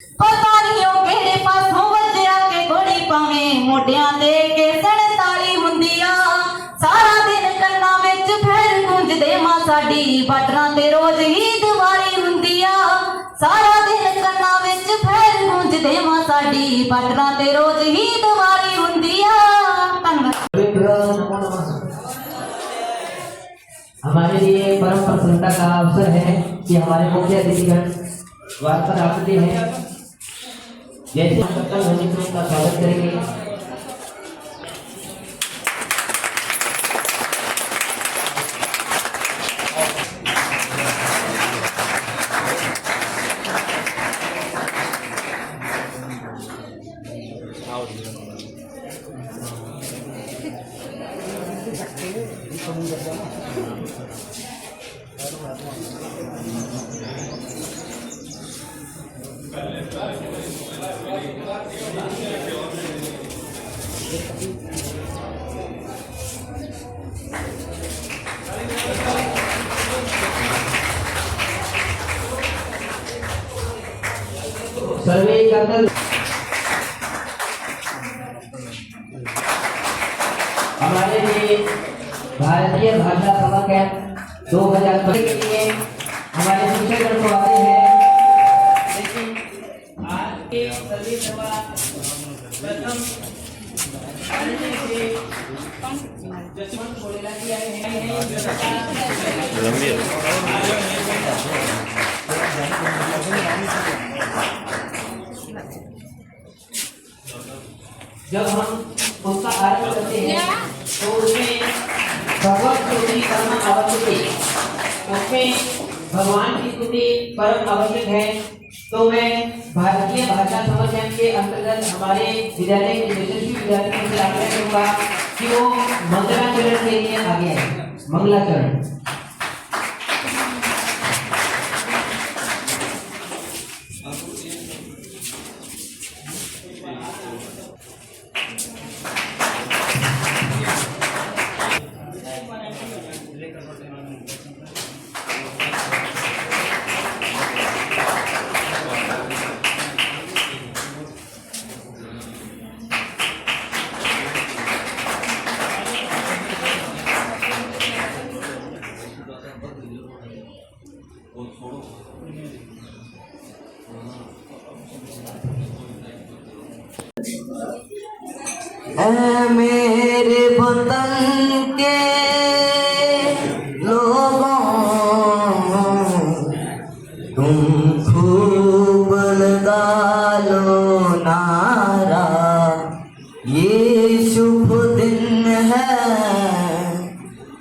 पता नहीं ओ केड़े पासों वजया के गोली पावे मोढियां ते के 47 हुंदिया सारा दिन कन्ना विच फैल गूंजदे मां साडी बार्डरां ते रोज ही दिवाली हुंदिया सारा दिन कन्ना विच फैल गूंजदे मां साडी बार्डरां ते रोज ही दिवाली हुंदिया। हमारे लिए परम प्रसन्नता का अवसर है कि हमारे मुख्य अतिथिगण द्वार पर आते हैं। जैसे हम सत्तर होने से उनका स्वागत करेंगे। सर्वे करते हमारे लिए भारतीय भाषा सभा कैंप 2015 के लिए हमारे शिक्षक को आते हैं। लेकिन आज के सर्वे सभा प्रथम जसवंत बोलेला जी आए हैं। जब हम उसका आरंभ करते हैं तो उसमें भगवत स्तुति करना आवश्यक है, उसमें भगवान की स्तुति परम आवश्यक है। तो मैं भारतीय भाषा सभा कैंप के अंतर्गत हमारे विद्यालय के यशस्वी विद्यार्थियों से आग्रह करूंगा कि वो मंगलाचरण के लिए आगे आए। मंगलाचरण मेरे वतन के लोगों तुम खूब लगा लो नारा, ये शुभ दिन है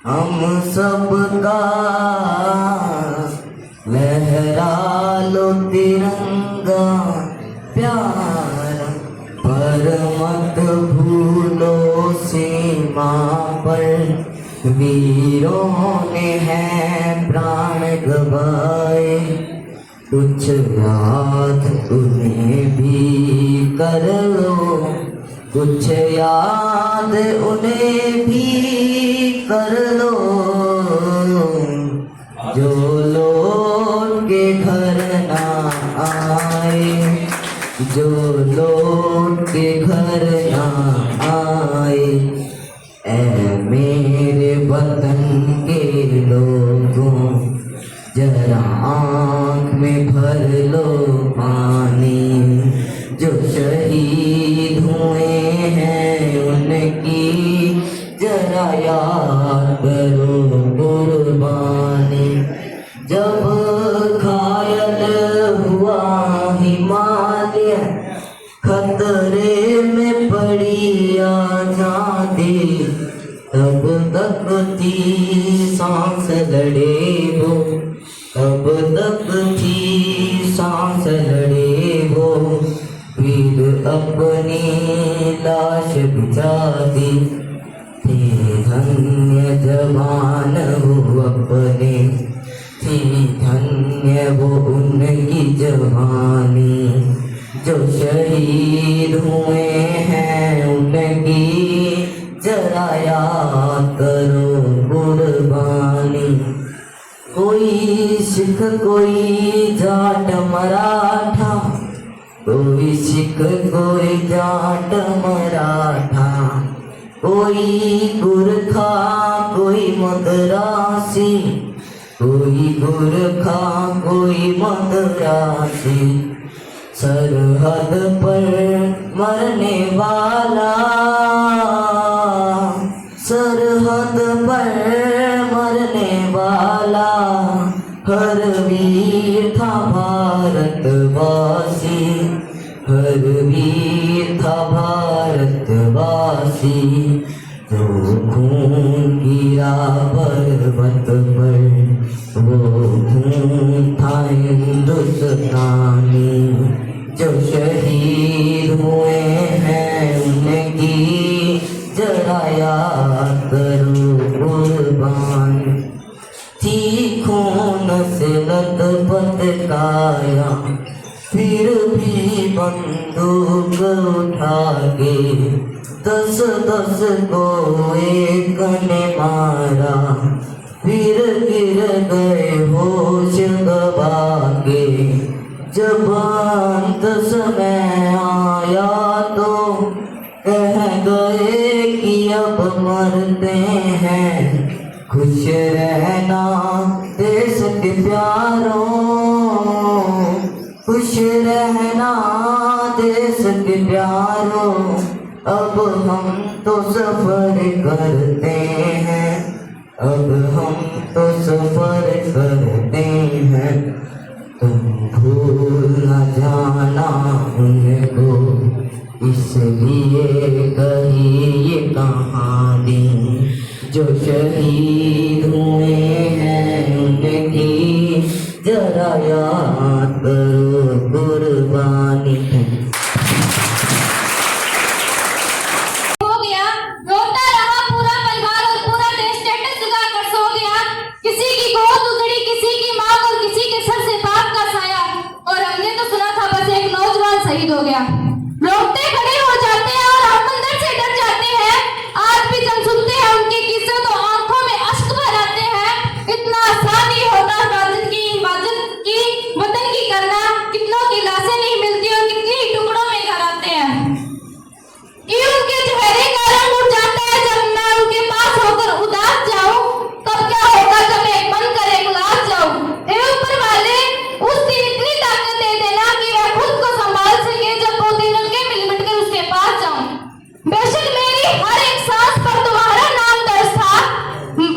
हम सबका, लहरा लो तिरंगा प्यारा, पर मत भूलो सीमा पर वीरों ने हैं प्राण गवाए, कुछ याद उन्हें भी कर लो, कुछ याद उन्हें भी कर लो, जो लोग के घर ना आए, जो लोग के घर ना आए। ऐ मेरे वतन के लोगों जरा आँख में भर लो पानी, जो शहीद हुए हैं उनकी जरा याद करो कुर्बानी। जब घायल हुआ हिमालय खतरे में पड़ी आजादी, तब तक थी सांस लड़े वो, तब तक थी सांस लड़े वो, वीर अपनी लाश बिछा दी, थे धन्य जवान वो अपने, थी धन्य वो उनकी जवानी, जो शहीद हुए हैं उनकी जरा याद करो कुर्बानी। कोई सिख कोई जाट मराठा, कोई सिख कोई जाट मराठा, कोई गुरखा कोई मद्रासी, कोई गुरखा कोई मद्रासी, सरहद पर मरने वाला, सरहद पर मरने वाला, हर वीर था भारतवासी, हर वीर था भारतवासी, जो खून गिरा पर्वत पर वो खून था हिंदुस्तानी, जो शहीद हुए हैं उनकी जरा याद करो कुर्बानी, थी खून से लथपथ काया, फिर भी बंदूक उठा के 10-10 को एक ने मारा, फिर गिर गए होश गवा के, जब अंत समय आया तो कह गए कि अब मरते हैं, खुश रहना देश के प्यारों, खुश रहना देश के प्यारों, अब हम तो सफर करते हैं, अब हम तो सफर करते हैं, तुम भूल न जाना उनको, इसलिए कही ये कहानी, जो शहीद हुए हैं उनकी जरा याद करो कुर्बानी। हो गया, रोता रहा पूरा परिवार और पूरा देश स्टेटस लगाकर सो गया, किसी की गोद उजड़ी, किसी की मांग और किसी के सर से पाप का साया, और हमने तो सुना था बस एक नौजवान शहीद हो गया। रोते खड़े हो जाते हैं और हम अंदर से डर जाते हैं, आज भी जब सुनते हैं उनकी किस्से तो आंखों में अश्क भर आते हैं। इतना आसान नहीं होता हिफाजत की वतन की करना, कितनों की लाशें नहीं मिलती और कितनी ही टुकड़ों में घर आते हैं। कि उनके चेहरे का रंग उड़ जाता है जब मैं उनके पास होकर उदास जाऊं, तब क्या होगा जब एक बनकर एक लाश जाऊं। हे ऊपर वाले, उस दिन इतनी ताकत दे देना कि मैं खुद को संभाल सके, जब वो दिन उनके मिल कर उसके पास जाऊं। बेशक मेरी हर एक सांस पर तुम्हारा नाम दर्ज था,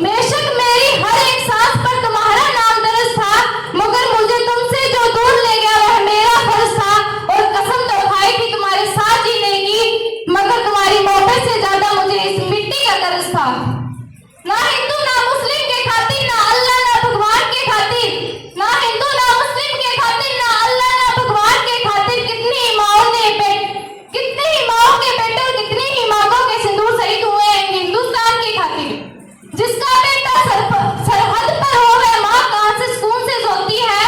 बेशक मेरी हर एक सांस पर तुम्हारा नाम दर्ज था, मगर मुझे तुमसे जो दूर ले गया वह मेरा फर्ज था, और कसम तो खाई थी तुम्हारे साथ जीने की, मगर तुम्हारी मोहब्बत से ज्यादा मुझे इस मिट्टी का कर्ज था। ना हिंदू ना मुस्लिम के खातिर, ना अल्लाह ना भगवान के खातिर, ना हिंदू ना मुस्लिम के खातिर, ना अल्लाह ना भगवान के खातिर, कितनी ही माओं के बेटे और कितनी ही मांगों के सिंदूर शहीद हुए हैं हिंदुस्तान की खातिर। जिसका बेटा सरहद पर हो वह माँ कहां से सुकून से सोती है,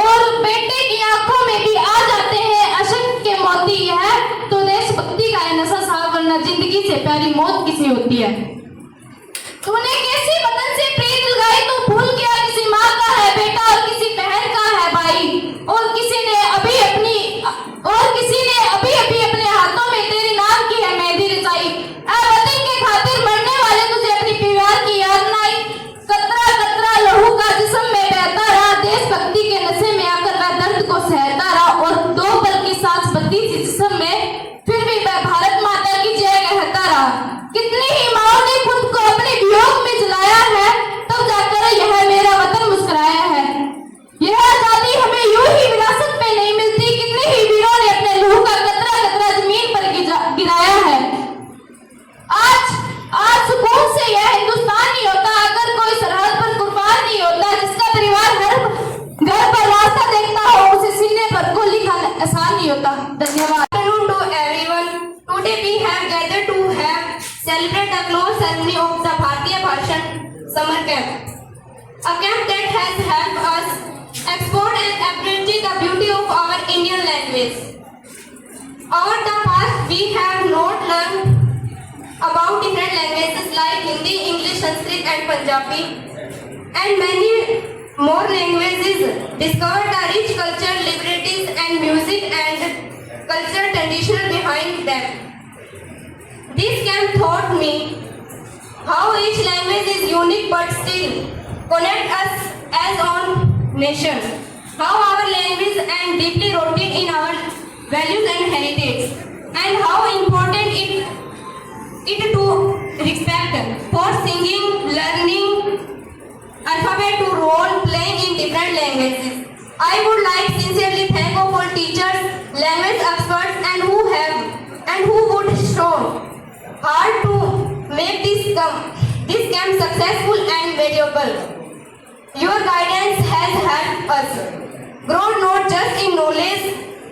और बेटे की आंखों में भी आ जाते हैं अशक के मोती। है तो देशभक्ति का है नशा साहब, वरना जिंदगी से प्यारी मौत किसी होती है। तूने कैसी वतन से प्रीत लगाई, तू भूल गया किसी माँ का है बेटा और किसी बहन का है भाई, और किसी ने अभी अपने हाथों में तेरे नाम की है मेहंदी रचाई। ऐ वतन के खातिर मरने वाले तुझे अपनी परिवार की याद न आई, कतरा कतरा लहू का जिस्म में बहता रहा, देशभक्ति के नशे में आकर वह दर्द को सहता रहा, और 2 पल की सांस बदली थी जिस्म में, फिर भी वह भारत माता की जय कहता रहा। कितनी ही माओं ने खुद को अपने वियोग में जलाया है, तब जाकर यह मेरा वतन मुस्कुराया है। यह आजादी हमें यूं ही विरासत में नहीं मिलती, कितने ही वीरों ने अपने लहू का कतरा कतरा जमीन पर गिराया है। आज सुकून से यह हिंदुस्तान नहीं होता अगर कोई सरहद पर कुर्बान नहीं होता, जिसका परिवार हर घर पर रास्ता देखता हो, उसे सीने पर गोली खाना आसान नहीं होता। धन्यवाद। To everyone, today we have gathered to celebrate the close ceremony of the Bharatiya Bhashan Summer Camp, a camp that has helped us export and appreciate the beauty of our Indian language. Over the past, we have not learned about different languages like Hindi, English, Sanskrit and Punjabi, and many more languages, discovered the rich culture, liberties and music and cultural tradition behind them. This camp taught me how each language is unique but still connect us as one nation. How our language and deeply rooted in our values and heritage, and how important it to respect for singing, learning alphabet to role playing in different languages. I would like sincerely thank all teachers, language experts, and who would show hard to make this camp successful and valuable. Your guidance has helped us grow not just in knowledge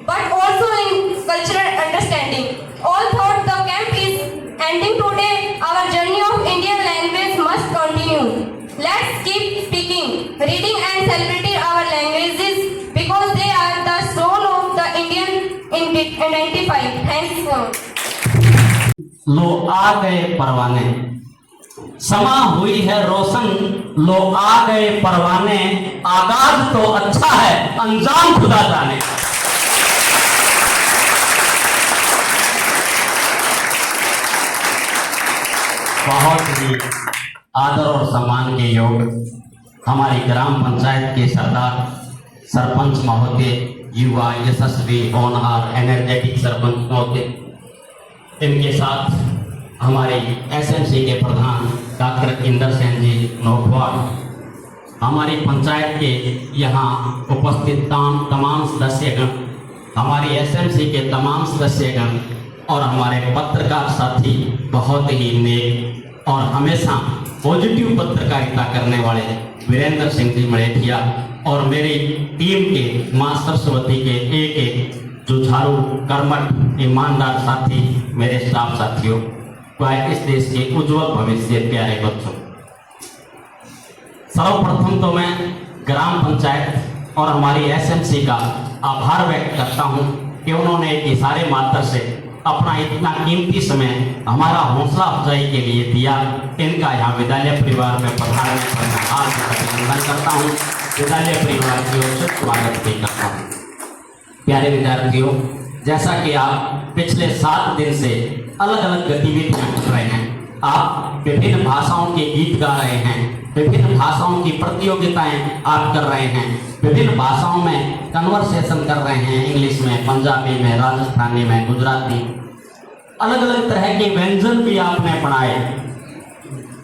but also in cultural understanding. Although the camp is ending today, our journey of Indian language must continue. Let's keep speaking, reading and celebrating our languages because they are the soul of the Indian identity. Thanks for. लो आ गए परवाने, समा हुई है रोशन, लो आ गए परवाने, आगाज तो अच्छा है, अंजाम खुदा जाने। बहुत ही आदर और सम्मान के योग हमारी ग्राम पंचायत के सरदार सरपंच महोदय, युवा यशस्वी होनहार एनर्जेटिक सरपंच महोदय, इनके साथ हमारे एसएमसी के प्रधान डॉक्टर इंदर सेन जी नौखवार, हमारी पंचायत के यहाँ उपस्थित तमाम सदस्यगण, हमारी एसएमसी के तमाम सदस्यगण और हमारे पत्रकार साथी, बहुत ही नेक और हमेशा पॉजिटिव पत्रकारिता करने वाले वीरेंद्र सिंह जी मलेठिया और मेरी टीम के मां सरस्वती के एक जुझारू कर्मठ ईमानदार साथी, मेरे स्टाफ साथियों, इस देश के उज्जवल भविष्य प्यारे बच्चों, सर्वप्रथम तो मैं ग्राम पंचायत और हमारी एसएमसी का आभार व्यक्त करता हूं कि उन्होंने एक इशारे मात्र से अपना इतना कीमती समय हमारा हौसला अफजाई के लिए दिया। इनका यहाँ विद्यालय परिवार में पधारने पर मैं हार्दिक अभिनंदन करता हूँ। विद्यालय परिवार की ओर से स्वागत भी करता हूँ। प्यारे विद्यार्थियों, जैसा कि आप पिछले 7 दिन से अलग अलग गतिविधियां कर रहे हैं, आप विभिन्न भाषाओं के गीत गा रहे हैं, विभिन्न भाषाओं की प्रतियोगिताएं आप कर रहे हैं, विभिन्न भाषाओं में कन्वर्सेशन कर रहे हैं, इंग्लिश में, पंजाबी में, राजस्थानी में, गुजराती, अलग अलग तरह के व्यंजन भी आपने बनाए।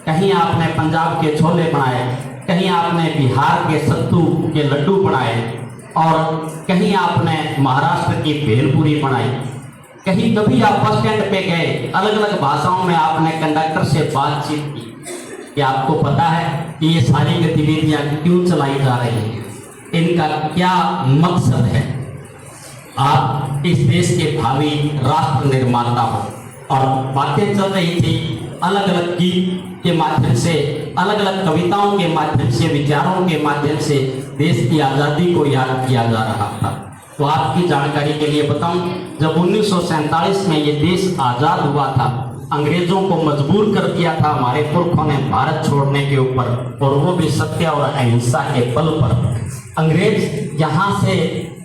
कहीं आपने पंजाब के छोले बनाए, कहीं आपने बिहार के सत्तू के लड्डू बनाए और कहीं आपने महाराष्ट्र की भेलपुरी बनाई। कहीं कभी आप बस स्टैंड पे गए, अलग अलग भाषाओं में आपने कंडक्टर से बातचीत की कि आपको पता है कि ये सारी गतिविधियां क्यों चलाई जा रही हैं, इनका क्या मकसद है। आप इस देश के भावी राष्ट्र निर्माता हो और बातें चल रही थी अलग अलग गीत के माध्यम से, अलग अलग कविताओं के माध्यम से, विचारों के माध्यम से देश की आज़ादी को याद किया जा रहा था। तो आपकी जानकारी के लिए बताऊं, जब 1947 में ये देश आज़ाद हुआ था, अंग्रेजों को मजबूर कर दिया था हमारे पुरखों ने भारत छोड़ने के ऊपर, और वो भी सत्य और अहिंसा के बल पर। अंग्रेज यहाँ से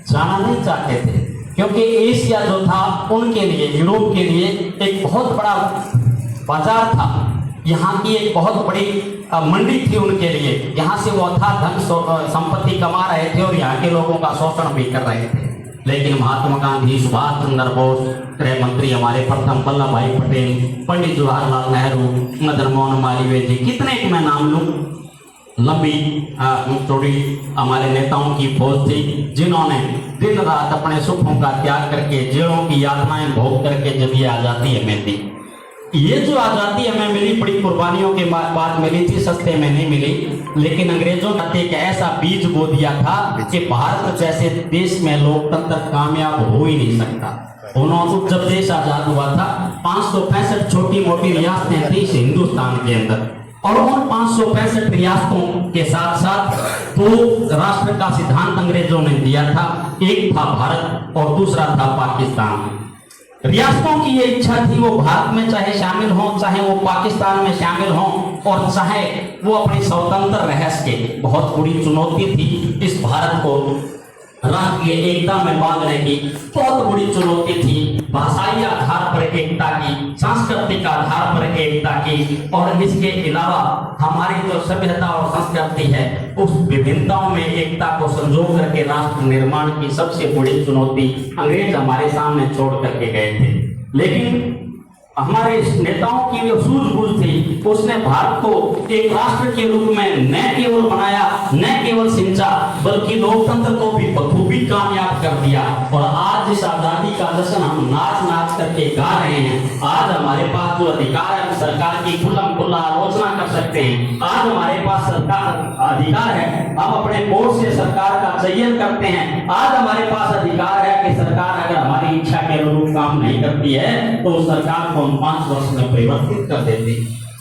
जाना नहीं चाहते थे क्योंकि एशिया जो था उनके लिए, यूरोप के लिए एक बहुत बड़ा बाजार था, यहाँ की एक बहुत बड़ी मंडी थी उनके लिए। यहाँ से वो अथाह धन संपत्ति कमा रहे थे और यहाँ के लोगों का शोषण भी कर रहे थे। लेकिन महात्मा गांधी, सुभाष चंद्र बोस, गृह मंत्री हमारे प्रथम वल्लभ भाई पटेल, पंडित जवाहरलाल नेहरू, मदन मोहन मालवीय जी, कितने मैं नाम लूं, लंबी चौड़ी हमारे नेताओं की फौज थी जिन्होंने दिन रात अपने सुखों का त्याग करके, जेलों की यातनाएं भोग करके जब ये आज़ादी हमें दी। ये जो आज़ादी हमें मिली बड़ी कुर्बानियों के बाद मिली थी, सस्ते में नहीं मिली। लेकिन अंग्रेजों ने एक ऐसा बीज बो दिया था कि भारत जैसे देश में लोकतंत्र कामयाब हो ही नहीं सकता। उन्होंने जब देश आज़ाद हुआ था, 565 छोटी मोटी रियासतें थी इस हिंदुस्तान के अंदर, और उन 565 रियासतों के साथ साथ 2 राष्ट्र का सिद्धांत अंग्रेजों ने दिया था। एक था भारत और दूसरा था पाकिस्तान। रियासतों की ये इच्छा थी वो भारत में चाहे शामिल हों, चाहे वो पाकिस्तान में शामिल हों, और चाहे वो अपनी स्वतंत्र रह सके। बहुत बड़ी चुनौती थी इस भारत को राष्ट्रीय एकता में बांधने की बहुत बड़ी चुनौती थी। भाषाई आधार पर एकता की, सांस्कृतिक आधार पर एकता की, और इसके अलावा हमारी जो सभ्यता और संस्कृति है उस विभिन्नताओं में एकता को संजो करके राष्ट्र निर्माण की सबसे बड़ी चुनौती अंग्रेज हमारे सामने छोड़ करके गए थे। लेकिन हमारे नेताओं की जो सूझबूझ थी उसने भारत को एक राष्ट्र के रूप में न केवल बनाया, न केवल सिंचा, बल्कि लोकतंत्र को भी बखूबी कामयाब कर दिया। और आज जिस आजादी का जश्न हम नाच नाच करके गा रहे हैं, आज हमारे पास जो अधिकार है सरकार की खुल्लम खुल्ला आलोचना कर सकते हैं। आज हमारे पास सरकार अधिकार है, हम अपने वोट से सरकार का चयन करते हैं। आज हमारे पास अधिकार है कि सरकार अगर हमारी इच्छा के अनुरूप काम नहीं करती है तो सरकार को 5 वर्ष में परिवर्तित कर देते।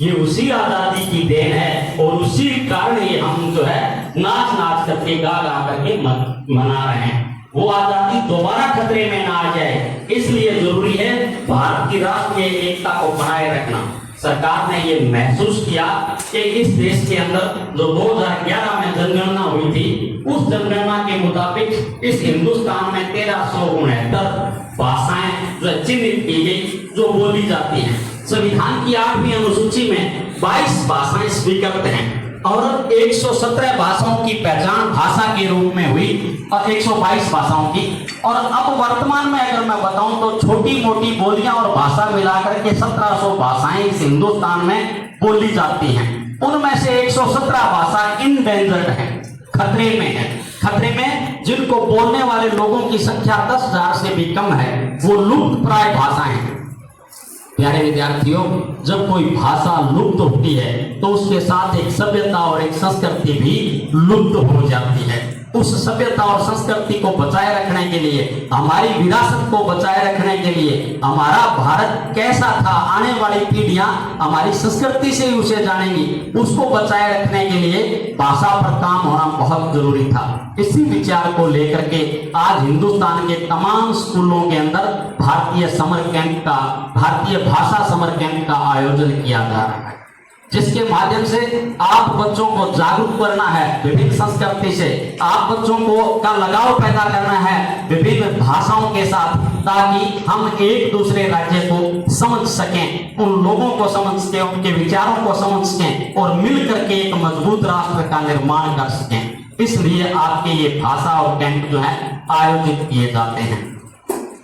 ये उसी आजादी की देन है और उसी कारण ये हम जो है नाच नाच करके गा गा करके मना रहे हैं। वो आजादी दोबारा खतरे में ना आ जाए, इसलिए जरूरी है भारत की राष्ट्रीय एकता को बनाए रखना। सरकार ने ये महसूस किया कि इस देश के अंदर जो 2011 में जनगणना हुई थी, उस जनगणना के मुताबिक इस हिंदुस्तान में 1369 भाषाएं जो चिन्हित की गई, जो बोली जाती हैं। संविधान की 8वीं अनुसूची में 22 भाषाएं स्वीकृत हैं और 117 भाषाओं की पहचान भाषा के रूप में हुई और 122 भाषाओं की। और अब वर्तमान में अगर मैं बताऊं तो छोटी मोटी बोलियां और भाषा मिलाकर के 1700 भाषाएं इस हिंदुस्तान में बोली जाती हैं। उनमें से 117 भाषा इंडेंजर्ड है, खतरे में है। खतरे में जिनको बोलने वाले लोगों की संख्या 10,000 से भी कम है, वो लुप्त प्राय भाषाएं हैं। प्यारे विद्यार्थियों, जब कोई भाषा लुप्त होती है तो उसके साथ एक सभ्यता और एक संस्कृति भी लुप्त हो जाती है। उस सभ्यता और संस्कृति को बचाए रखने के लिए, हमारी विरासत को बचाए रखने के लिए, हमारा भारत कैसा था, आने वाली पीढ़ियां हमारी संस्कृति से उसे जानेंगी, उसको बचाए रखने के लिए भाषा पर काम होना बहुत जरूरी था। इसी विचार को लेकर के आज हिंदुस्तान के तमाम स्कूलों के अंदर भारतीय समर कैंप का, भारतीय भाषा समर कैंप का आयोजन किया जा रहा है, जिसके माध्यम से आप बच्चों को जागरूक करना है विभिन्न संस्कृति से, आप बच्चों को का लगाव पैदा करना है विभिन्न भाषाओं के साथ, ताकि हम एक दूसरे राज्य को समझ सकें, उन लोगों को समझ सकें, उनके विचारों को समझ सकें और मिल करके एक मजबूत राष्ट्र का निर्माण कर सकें। इसलिए आपके ये भाषा और कैंप जो है आयोजित किए जाते हैं।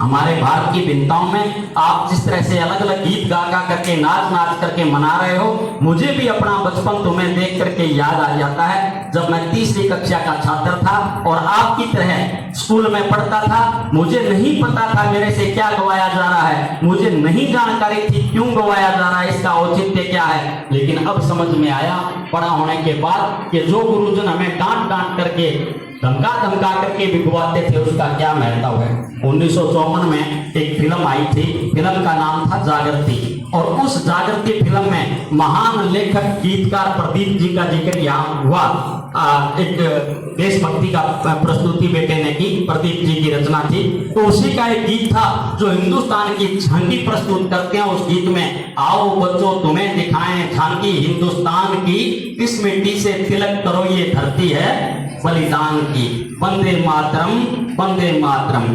हमारे भारत की भिन्नताओं में आप जिस तरह से अलग अलग गीत गा गा करके, नाच नाच करके मना रहे हो, मुझे भी अपना बचपन तुम्हें देख करके याद आ जाता है। जब मैं 3री कक्षा का छात्र था और आपकी तरह स्कूल में पढ़ता था, मुझे नहीं पता था मेरे से क्या गवाया जा रहा है, मुझे नहीं जानकारी थी क्यों गवाया जा रहा है, इसका औचित्य क्या है। लेकिन अब समझ में आया बड़ा होने के बाद कि जो गुरुजन हमें डांट डांट करके, धमका धमका करके भी गवाते थे, उसका क्या महत्व है। 1954 में एक फिल्म आई थी, फिल्म का नाम था जागृति, और उस जागृति फिल्म में महान लेखक गीतकार प्रदीप जी का जिक्र यहाँ हुआ। एक देशभक्ति का प्रस्तुति बेटे ने की, प्रदीप जी की रचना थी। तो उसी का एक गीत था जो हिंदुस्तान की झांकी प्रस्तुत करते हैं। उस गीत में, आओ बच्चों तुम्हें दिखाएं झांकी हिंदुस्तान की, इस मिट्टी से तिलक करो ये धरती है बलिदान की, वंदे मातरम वंदे मातरम।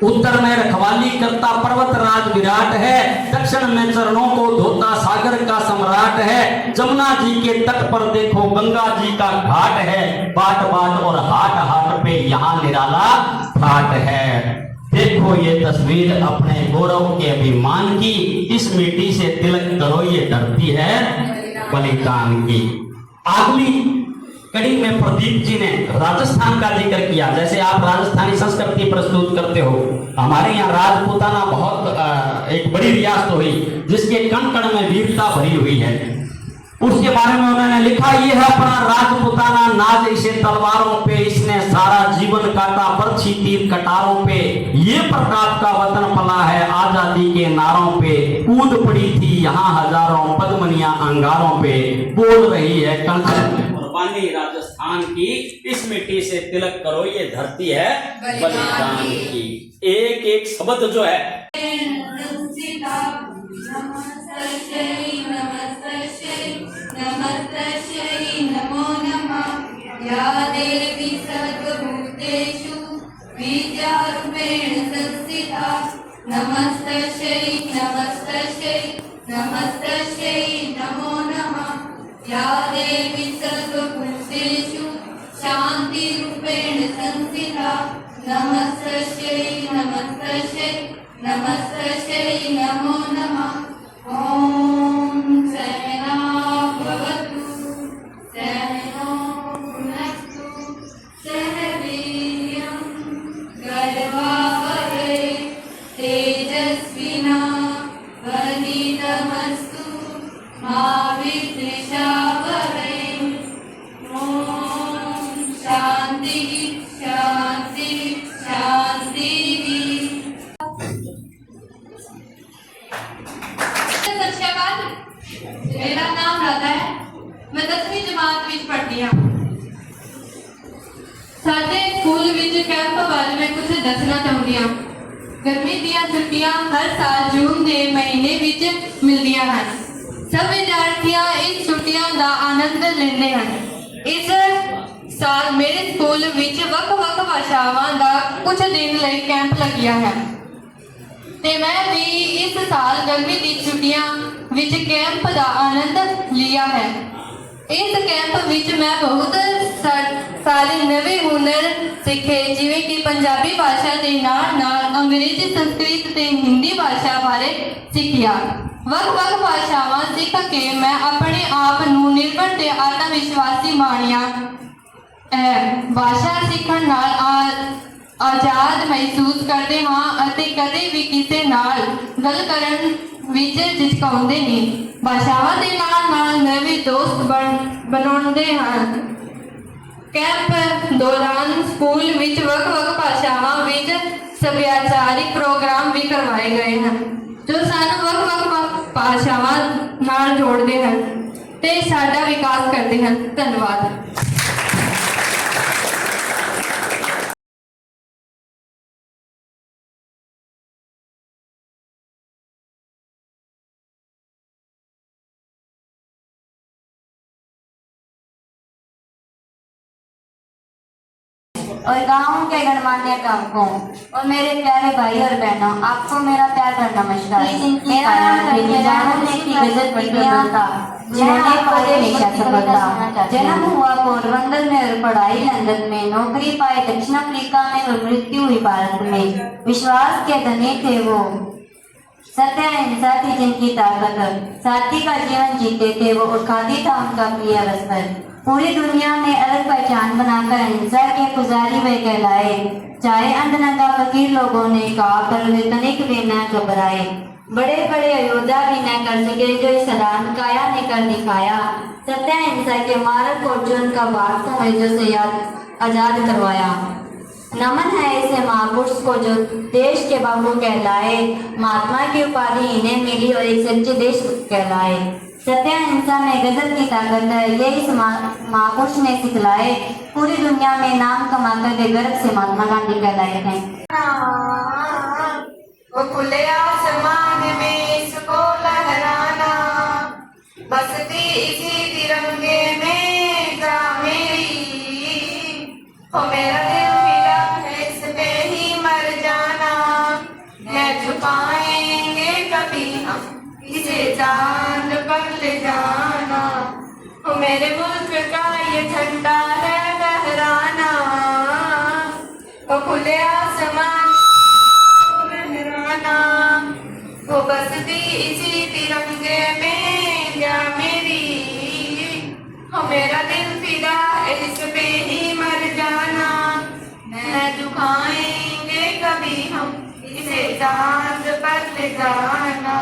उत्तर में रखवाली करता पर्वत राज विराट है, दक्षिण में चरणों को धोता सागर का सम्राट है। जमुना जी के तट पर देखो गंगा जी का घाट है, बाट बाट और हाट हाट पे यहाँ निराला घाट है। देखो ये तस्वीर अपने गौरव के अभिमान की, इस मिट्टी से तिलक करो ये धरती है बलिदान की। अगली कड़ी में प्रदीप जी ने राजस्थान का जिक्र किया। जैसे आप राजस्थानी संस्कृति प्रस्तुत करते हो, हमारे यहाँ राजपूताना बहुत एक बड़ी रियासत हुई जिसके कण कण में वीरता भरी हुई है। उसके बारे में उन्होंने लिखा, ये है अपना राजपूताना नाज, इसे तलवारों पे इसने सारा जीवन काटा, बरछी तीर कटारों पे ये प्रताप का वतन पला है, आजादी के नारों पे कूद पड़ी थी यहाँ हजारों पद्मनियां अंगारों पे, बोल रही है कण कुर्बानी राजस्थान की, इस मिट्टी से तिलक करो ये धरती है बलिदान की। एक एक शब्द जो है नमो नमः या देवी सर्वभूतेषु विद्यारूपेण संस्थिता नमस्तस्यै नमस्तस्यै नमस्तस्यै नमो नमः या देवी सर्वभूतेषु शान्तिरूपेण संस्थिता नमस्तस्यै नमस्तस्यै नमस्तस्यै नमो नमः ॐ सहना भवतु सहनो भुनक्तु सह वीर्यं गर्भावहै तेजस्विना वनितमस्तु मा विद्विषावहै ॐ शान्ति शान्ति शान्तिः। सत श्री अकाल, मेरा नाम राधा है, मैं 10वीं जमात ਵਿੱਚ ਪੜ੍ਹਦੀ ਹਾਂ। ਸਾਡੇ ਸਕੂਲ ਵਿੱਚ ਕੈਂਪ ਬਾਰੇ ਮੈਂ ਕੁਝ ਦੱਸਣਾ ਚਾਹੁੰਦੀ ਹਾਂ। ਗਰਮੀ ਦੀਆਂ ਛੁੱਟੀਆਂ ਹਰ ਸਾਲ ਜੂਨ ਦੇ ਮਹੀਨੇ ਵਿੱਚ ਮਿਲਦੀਆਂ ਹਨ। ਸਭ ਵਿਦਿਆਰਥੀਆਂ ਇਸ ਛੁੱਟੀਆਂ ਦਾ ਆਨੰਦ ਲੈਂਦੇ ਹਨ। ਇਸ ਸਾਲ ਮੇਰੇ ਸਕੂਲ ਵਿੱਚ ਵੱਖ-ਵੱਖ ਭਾਸ਼ਾਵਾਂ ਦਾ ਕੁਝ ਦਿਨ ਲਈ ਕੈਂਪ ਲੱਗਿਆ ਹੈ ਤੇ ਮੈਂ ਵੀ ਇਸ ਸਾਲ ਗਰਮੀ ਦੀ ਛੁੱਟੀਆਂ ਵਿੱਚ ਕੈਂਪ ਦਾ ਆਨੰਦ ਲਿਆ ਹੈ। ਇਸ ਕੈਂਪ ਵਿੱਚ ਮੈਂ ਬਹੁਤ ਸਾਰੇ ਨਵੇਂ ਹੁਨਰ ਸਿੱਖੇ, ਜਿਵੇਂ ਕਿ ਪੰਜਾਬੀ ਭਾਸ਼ਾ ਦੇ ਨਾਲ ਅੰਗਰੇਜ਼ੀ, ਸੰਸਕ੍ਰਿਤ ਤੇ ਹਿੰਦੀ ਭਾਸ਼ਾ ਬਾਰੇ ਸਿੱਖਿਆ। ਵੱਖ-ਵੱਖ ਭਾਸ਼ਾਵਾਂ ਸਿੱਖ ਕੇ ਮੈਂ ਆਪਣੇ ਆਪ ਨੂੰ ਨਿਰਭਰ ਤੇ ਆਤਮ ਵਿਸ਼ਵਾਸੀ ਬਣਿਆ। ਭਾਸ਼ਾ ਸਿੱਖਣ ਨਾਲ ਆਜ਼ਾਦ ਮਹਿਸੂਸ ਕਰਦੇ ਹਾਂ ਅਤੇ ਕਦੇ ਵੀ ਕਿਸੇ ਨਾਲ ਗੱਲ ਕਰਨ ਵਿੱਚ ਝਿਜਕਾਉਂਦੇ ਨਹੀਂ। ਭਾਸ਼ਾਵਾਂ ਦੇ ਨਾਲ ਨਵੇਂ ਦੋਸਤ ਬਣਾਉਂਦੇ ਹਨ। ਕੈਂਪ ਦੌਰਾਨ ਸਕੂਲ ਵਿੱਚ ਵੱਖ-ਵੱਖ ਭਾਸ਼ਾਵਾਂ ਵਿੱਚ ਸੱਭਿਆਚਾਰਿਕ ਪ੍ਰੋਗਰਾਮ ਵੀ ਕਰਵਾਏ ਗਏ ਹਨ, ਜੋ ਸਾਨੂੰ ਵੱਖ-ਵੱਖ ਭਾਸ਼ਾਵਾਂ ਨਾਲ ਜੋੜਦੇ ਹਨ ਤੇ ਸਾਡਾ ਵਿਕਾਸ ਕਰਦੇ ਹਨ। ਧੰਨਵਾਦ। और गाँव के गणमान्य टांकों और मेरे प्यारे भाई और बहनों, आपको मेरा प्यार भरा नमस्कार। मेरा नाम गजल प्रतियोगिता जिन्होंने पाई हमेशा सफलता। जन्म हुआ पोरबंदर में और पढ़ाई लंदन में, नौकरी पाई दक्षिण अफ्रीका में और मृत्यु हुई भारत में। विश्वास के धनी थे वो, सत्य अहिंसा थी जिनकी ताकत, साथी का जीवन जीते थे वो और खादी था उनका प्रिय वस्त्र। पूरी दुनिया में अलग पहचान बनाकर अहिंसा के पुजारी वे कहलाए। चाहे अंधनंगा फकीर लोगों ने कहा, पर वे तनिक भी न घबराए। बड़े बड़े योद्धा भी न कर सके जो इस रान काया ने कर दिखाया। सत्य अहिंसा के मार्ग को जो उनका भारतों में जो से आजाद करवाया। नमन है ऐसे महापुरुष को जो देश के बाबू कहलाए। महात्मा की उपाधि इन्हें मिली और एक सच्चे देश कहलाए। सत्य अहिंसा में गजल की ताकत है, ये इस महापुरुष ने सिखलाए। पूरी दुनिया में नाम कमाकर वे गर्व से महात्मा गांधी कहलाए हैं। वो खुले आसमान में इसको लहराना, बसती इसी तिरंगे में जा मेरी। ओ मेरा दिल मिला है इस पे ही मर जाना, न झुकाएंगे कभी हम इसे चांद पर ले जाना। ओ मेरे मुल्क का ये झंडा है लहराना, ओ खुले आसमान लहराना, वो बसती इसी तिरंगे में क्या मेरी। ओ मेरा दिल फिदा इस पे ही मर जाना, न झुकाएंगे कभी हम इसे चांद पर ले जाना।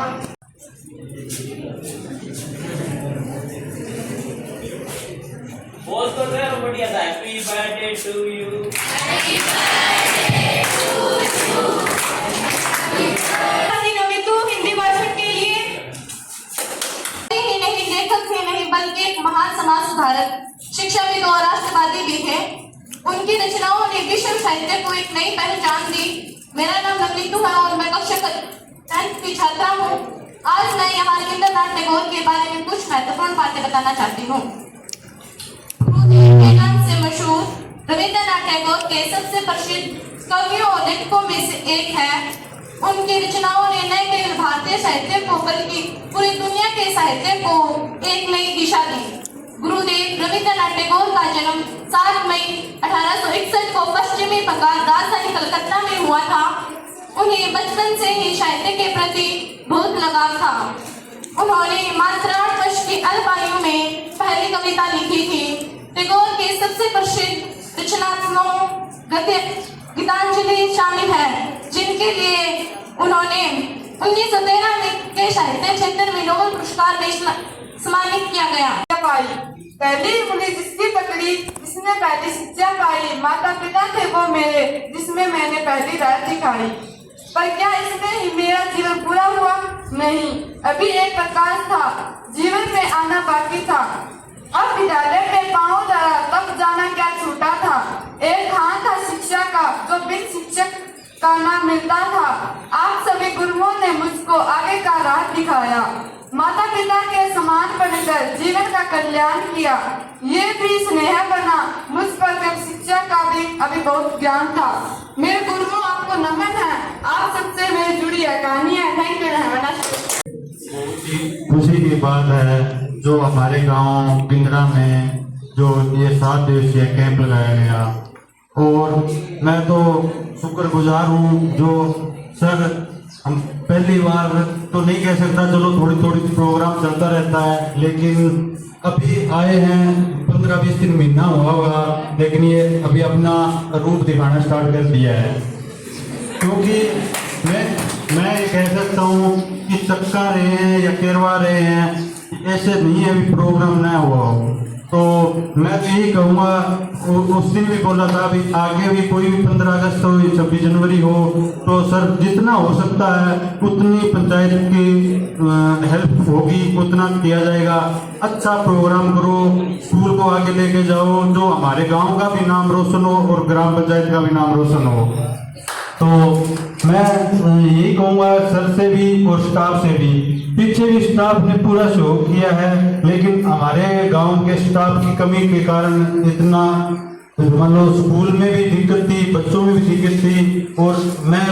बोल तो यार बढ़िया था। Happy birthday to you. Happy birthday to you. तो हिंदी भाषण के लिए ही नहीं लेखक थे नहीं बल्कि एक महान समाज सुधारक, शिक्षाविद और राष्ट्रवादी भी थे। उनकी रचनाओं ने विश्व साहित्य को एक नई पहचान दी। मेरा नाम नवनीतू है और मैं कक्षा 10th की छात्रा हूँ। आज मैं यहाँ रविंद्रनाथ टैगोर के बारे में कुछ महत्वपूर्ण बातें बताना चाहती हूँ। के नाम से मशहूर रविंद्रनाथ टैगोर के सबसे प्रसिद्ध कवियों और लेखकों में से एक है। उनकी रचनाओं ने न केवल भारतीय साहित्य को बल्कि पूरी दुनिया के साहित्य को एक नई दिशा दी। गुरुदेव रविंद्रनाथ टैगोर का जन्म 7 मई 1861 को पश्चिमी बंगाल राजधानी कलकत्ता में हुआ था। उन्हें बचपन से ही साहित्य के प्रति बहुत लगाव था। उन्होंने मात्र 8 वर्ष की अल्प आयु में पहली कविता लिखी थी। टैगोर के सबसे प्रसिद्ध रचनात्मकों गीतांजलि शामिल है, जिनके लिए उन्होंने 1913 में के साहित्य क्षेत्र में नोबेल पुरस्कार में सम्मानित किया गया। पहली उंगली जिसकी पकड़ी जिसने पहली शिक्षा पाई, माता पिता थे वो मेरे जिसमें मैंने पहली रात दिखाई। पर क्या इसमें ही मेरा जीवन पूरा हुआ? नहीं, अभी एक प्रकाश था, जीवन में आना बाकी था। अब विद्यालय में पांव धरा तब जाना क्या छूटा था। एक खान था शिक्षा का जो बिन शिक्षक का नाम मिलता था। आप सभी गुरुओं ने मुझको आगे का राह दिखाया। माता पिता के समान बनकर जीवन का कल्याण किया। ये भी स्नेह बना मुझ पर जब शिक्षा का भी अभी बहुत ज्ञान था। मेरे गुरुओं आपको नमन है, आप सबसे मेरी जुड़ी है कहानी है। Thank you. खुशी की बात है जो हमारे गांव पिंगरा में जो ये 7 दिवसीय कैंप लगाया गया, और मैं तो शुक्रगुजार हूँ जो सर हम पहली बार तो नहीं कह सकता, चलो थोड़ी थोड़ी प्रोग्राम चलता रहता है, लेकिन अभी आए हैं 15-20 दिन महीना हुआ होगा, लेकिन ये अभी अपना रूप दिखाना स्टार्ट कर दिया है। क्योंकि मैं ये कह सकता हूँ कि चक्का रहे हैं या केरवा रहे हैं, ऐसे नहीं है अभी प्रोग्राम नया हुआ हो। तो मैं तो यही कहूँगा, उस दिन भी बोला था अभी आगे भी कोई भी 15 अगस्त हो 26 जनवरी हो तो सर जितना हो सकता है उतनी पंचायत की हेल्प होगी उतना किया जाएगा। अच्छा प्रोग्राम करो, स्कूल को आगे लेके जाओ, जो हमारे गांव का भी नाम रोशन हो और ग्राम पंचायत का भी नाम रोशन हो। तो मैं यही कहूँगा सर से भी और स्टाफ से भी, पीछे भी स्टाफ ने पूरा सहयोग किया है, लेकिन हमारे गांव के स्टाफ की कमी के कारण इतना मान लो स्कूल में भी दिक्कत थी, बच्चों में भी दिक्कत थी। और मैं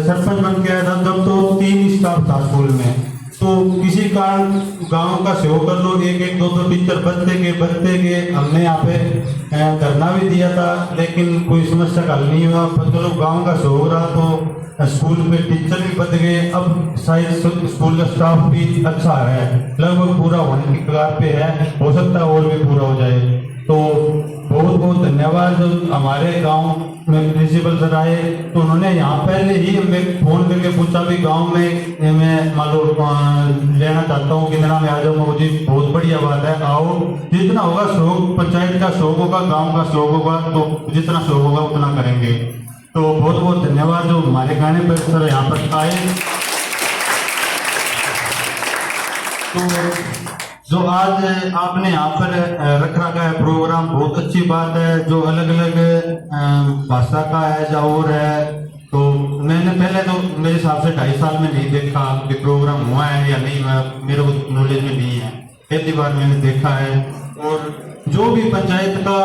सरपंच बन के आया था तब तो 3 स्टाफ था स्कूल में, तो किसी कारण गांव का सहयोग कर लो, 1-1, 2-2 टीचर बदते के हमने यहाँ पे धरना भी दिया था, लेकिन कोई समस्या का हल नहीं हुआ। पर चलो गांव का सहयोग रहा तो स्कूल में टीचर भी बद गए। अब शायद स्कूल का स्टाफ भी अच्छा है, लगभग पूरा होने की कगार पे है, हो सकता है और भी पूरा हो जाए। तो बहुत बहुत धन्यवाद। जो हमारे गांव में प्रिंसिपल सर आए तो उन्होंने यहाँ पहले ही हमें फोन करके पूछा भी गांव में मैं मान लो लेना चाहता हूँ कि मेरा में आ जाऊँगा। जी बहुत बढ़िया बात है, आओ, जितना होगा सहयोग, पंचायत का सहयोग होगा, गाँव का सहयोग होगा, तो जितना सहयोग होगा उतना करेंगे। तो बहुत बहुत धन्यवाद जो हमारे गाने पर सर यहाँ पर आए। तो जो आज आपने यहाँ पर रख रखा है प्रोग्राम, बहुत अच्छी बात है। जो अलग अलग भाषा का है या और है, तो मैंने पहले तो मेरे हिसाब से 2.5 साल में नहीं देखा कि प्रोग्राम हुआ है या नहीं हुआ, मेरे को नॉलेज में नहीं है, पहली बार मैंने देखा है। और जो भी पंचायत का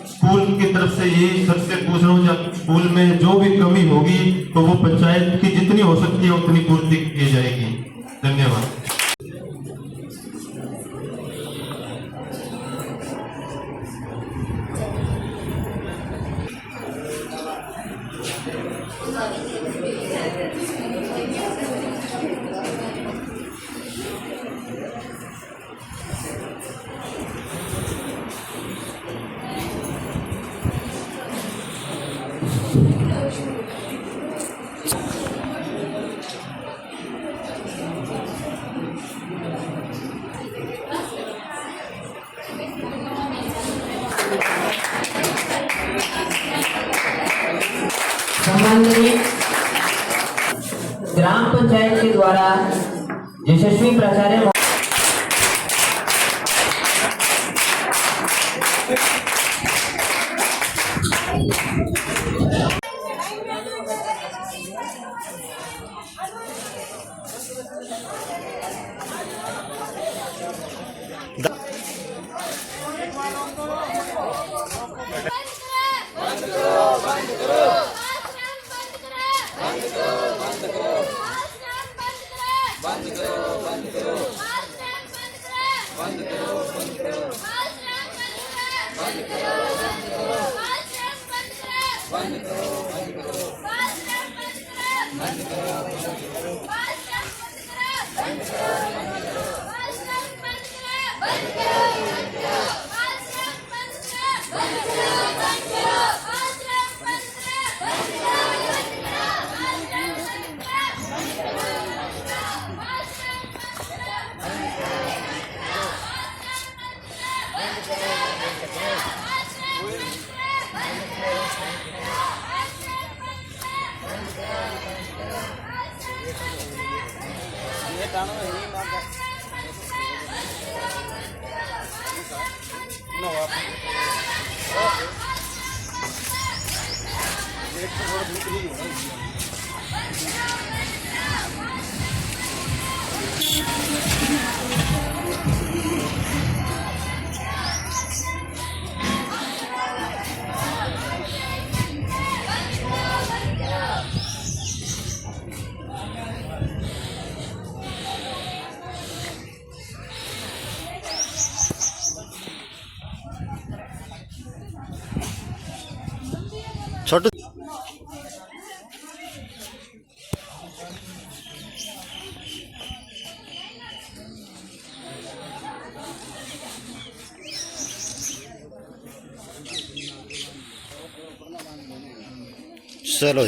स्कूल की तरफ से यही सबसे पूछ रहा हूँ, जब स्कूल में जो भी कमी होगी तो वो पंचायत की जितनी हो सकती है उतनी पूर्ति की जाएगी। धन्यवाद। सम्माननीय ग्राम पंचायत के द्वारा यशस्वी प्राचार्य छोटू चलो।